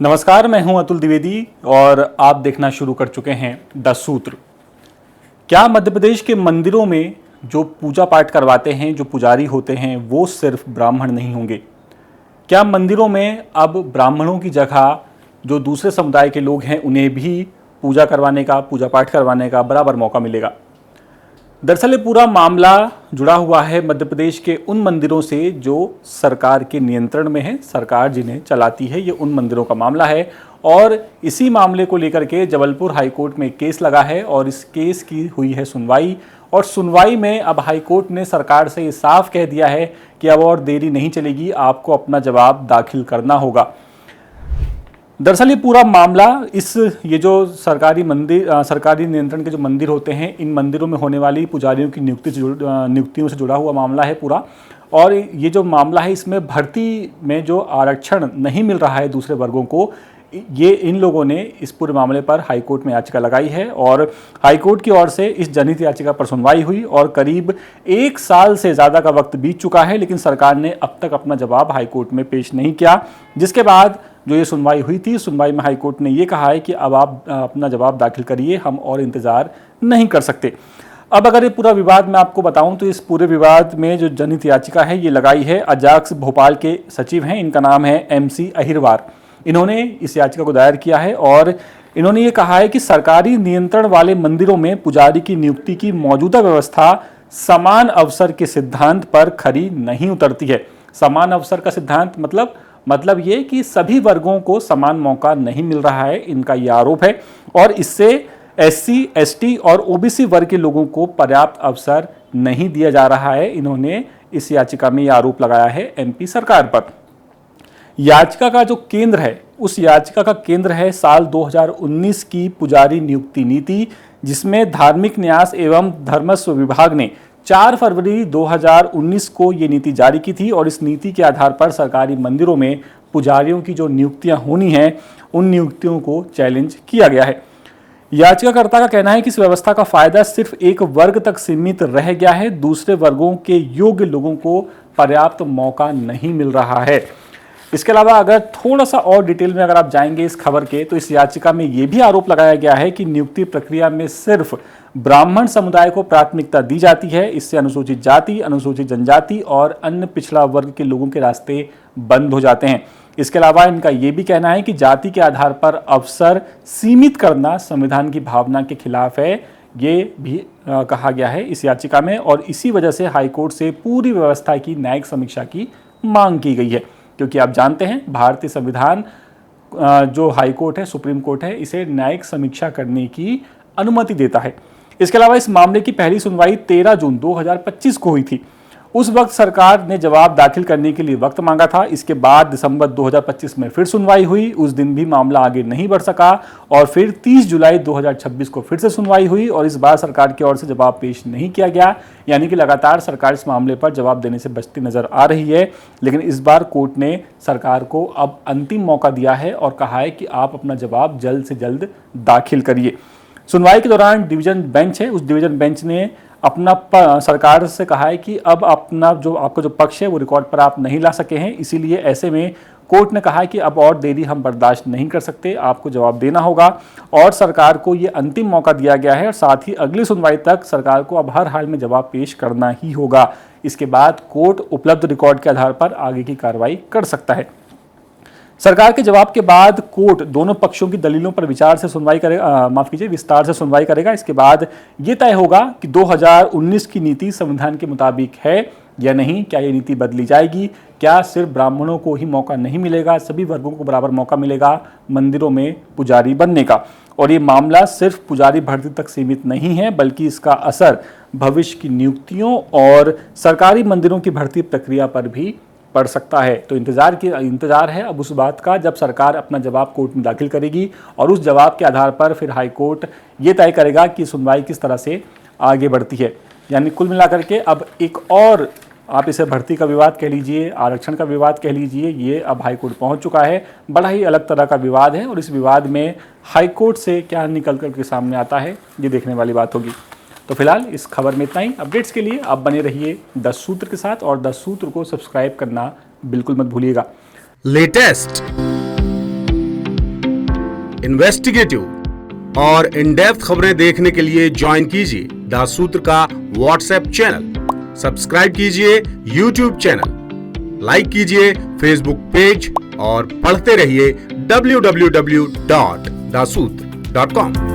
नमस्कार, मैं हूं अतुल द्विवेदी और आप देखना शुरू कर चुके हैं 10 सूत्र। क्या मध्य प्रदेश के मंदिरों में जो पूजा पाठ करवाते हैं, जो पुजारी होते हैं, वो सिर्फ ब्राह्मण नहीं होंगे? क्या मंदिरों में अब ब्राह्मणों की जगह जो दूसरे समुदाय के लोग हैं उन्हें भी पूजा करवाने का, पूजा पाठ करवाने का बराबर मौका मिलेगा? दरअसल ये पूरा मामला जुड़ा हुआ है मध्य प्रदेश के उन मंदिरों से जो सरकार के नियंत्रण में है। सरकार जिन्हें चलाती है, ये उन मंदिरों का मामला है और इसी मामले को लेकर के जबलपुर हाईकोर्ट में केस लगा है और इस केस की हुई है सुनवाई। और सुनवाई में अब हाईकोर्ट ने सरकार से ये साफ कह दिया है कि अब और देरी नहीं चलेगी, आपको अपना जवाब दाखिल करना होगा। दरअसल ये पूरा मामला ये जो सरकारी नियंत्रण के जो मंदिर होते हैं, इन मंदिरों में होने वाली पुजारियों की नियुक्तियों से जुड़ा हुआ मामला है पूरा। और ये जो मामला है, इसमें भर्ती में जो आरक्षण नहीं मिल रहा है दूसरे वर्गों को, ये इन लोगों ने इस पूरे मामले पर हाईकोर्ट में याचिका लगाई है और हाईकोर्ट की ओर से इस जनहित याचिका पर सुनवाई हुई और करीब 1 साल से ज़्यादा का वक्त बीत चुका है, लेकिन सरकार ने अब तक अपना जवाब हाईकोर्ट में पेश नहीं किया। जिसके बाद जो ये सुनवाई हुई थी, सुनवाई में हाईकोर्ट ने ये कहा है कि अब आप अपना जवाब दाखिल करिए, हम और इंतज़ार नहीं कर सकते। अब अगर ये पूरा विवाद मैं आपको बताऊं तो इस पूरे विवाद में जो जनहित याचिका है ये लगाई है अजाक्स भोपाल के सचिव हैं, इनका नाम है MC अहिरवार। इन्होंने इस याचिका को दायर किया है और इन्होंने ये कहा है कि सरकारी नियंत्रण वाले मंदिरों में पुजारी की नियुक्ति की मौजूदा व्यवस्था समान अवसर के सिद्धांत पर खरी नहीं उतरती है। समान अवसर का सिद्धांत मतलब ये कि सभी वर्गों को समान मौका नहीं मिल रहा है, इनका ये आरोप है। और इससे SC, ST और OBC वर्ग के लोगों को पर्याप्त अवसर नहीं दिया जा रहा है। इन्होंने इस याचिका में ये आरोप लगाया है MP सरकार पर। याचिका का जो केंद्र है, उस याचिका का केंद्र है साल 2019 की पुजारी नियुक्ति नीति, जिसमें धार्मिक न्यास एवं धर्मस्व विभाग ने 4 फरवरी 2019 को ये नीति जारी की थी और इस नीति के आधार पर सरकारी मंदिरों में पुजारियों की जो नियुक्तियां होनी हैं, उन नियुक्तियों को चैलेंज किया गया है। याचिकाकर्ता का कहना है कि इस व्यवस्था का फायदा सिर्फ एक वर्ग तक सीमित रह गया है, दूसरे वर्गों के योग्य लोगों को पर्याप्त मौका नहीं मिल रहा है। इसके अलावा अगर थोड़ा सा और डिटेल में अगर आप जाएंगे इस खबर के, तो इस याचिका में यह भी आरोप लगाया गया है कि नियुक्ति प्रक्रिया में सिर्फ ब्राह्मण समुदाय को प्राथमिकता दी जाती है। इससे अनुसूचित जाति, अनुसूचित जनजाति और अन्य पिछड़ा वर्ग के लोगों के रास्ते बंद हो जाते हैं। इसके अलावा इनका यह भी कहना है कि जाति के आधार पर अवसर सीमित करना संविधान की भावना के खिलाफ है, ये भी कहा गया है इस याचिका में। और इसी वजह से हाईकोर्ट से पूरी व्यवस्था की न्यायिक समीक्षा की मांग की गई है, क्योंकि आप जानते हैं भारतीय संविधान जो हाई कोर्ट है, सुप्रीम कोर्ट है, इसे न्यायिक समीक्षा करने की अनुमति देता है। इसके अलावा इस मामले की पहली सुनवाई 13 जून 2025 को हुई थी। उस वक्त सरकार ने जवाब दाखिल करने के लिए वक्त मांगा था। इसके बाद दिसंबर 2025 में फिर सुनवाई हुई, उस दिन भी मामला आगे नहीं बढ़ सका और फिर 30 जुलाई 2026 को फिर से सुनवाई हुई और इस बार सरकार की ओर से जवाब पेश नहीं किया गया। यानी कि लगातार सरकार इस मामले पर जवाब देने से बचती नजर आ रही है, लेकिन इस बार कोर्ट ने सरकार को अब अंतिम मौका दिया है और कहा है कि आप अपना जवाब जल्द से जल्द दाखिल करिए। सुनवाई के दौरान डिवीजन बेंच है, उस डिवीजन बेंच ने अपना सरकार से कहा है कि अब आपका जो पक्ष है वो रिकॉर्ड पर आप नहीं ला सके हैं, इसीलिए ऐसे में कोर्ट ने कहा है कि अब और देरी हम बर्दाश्त नहीं कर सकते, आपको जवाब देना होगा। और सरकार को ये अंतिम मौका दिया गया है और साथ ही अगली सुनवाई तक सरकार को अब हर हाल में जवाब पेश करना ही होगा। इसके बाद कोर्ट उपलब्ध रिकॉर्ड के आधार पर आगे की कार्रवाई कर सकता है। सरकार के जवाब के बाद कोर्ट दोनों पक्षों की दलीलों पर विस्तार से सुनवाई करेगा। इसके बाद ये तय होगा कि 2019 की नीति संविधान के मुताबिक है या नहीं, क्या ये नीति बदली जाएगी, क्या सिर्फ ब्राह्मणों को ही मौका नहीं मिलेगा, सभी वर्गों को बराबर मौका मिलेगा मंदिरों में पुजारी बनने का। और ये मामला सिर्फ पुजारी भर्ती तक सीमित नहीं है, बल्कि इसका असर भविष्य की नियुक्तियों और सरकारी मंदिरों की भर्ती प्रक्रिया पर भी पड़ सकता है। तो इंतजार है अब उस बात का जब सरकार अपना जवाब कोर्ट में दाखिल करेगी और उस जवाब के आधार पर फिर हाई कोर्ट ये तय करेगा कि सुनवाई किस तरह से आगे बढ़ती है। यानी कुल मिलाकर के अब एक और, आप इसे भर्ती का विवाद कह लीजिए, आरक्षण का विवाद कह लीजिए, ये अब हाई कोर्ट पहुंच चुका है। बड़ा ही अलग तरह का विवाद है और इस विवाद में हाई कोर्ट से क्या निकल कर के सामने आता है, ये देखने वाली बात होगी। तो फिलहाल इस खबर में इतना ही। अपडेट्स के लिए आप बने रहिए 10 सूत्र के साथ और 10 सूत्र को सब्सक्राइब करना बिल्कुल मत भूलिएगा। लेटेस्ट, इन्वेस्टिगेटिव और इन डेप्थ खबरें देखने के लिए ज्वाइन कीजिए द सूत्र का व्हाट्सएप चैनल, सब्सक्राइब कीजिए यूट्यूब चैनल, लाइक कीजिए फेसबुक पेज और पढ़ते रहिए www.daसूत्र.com।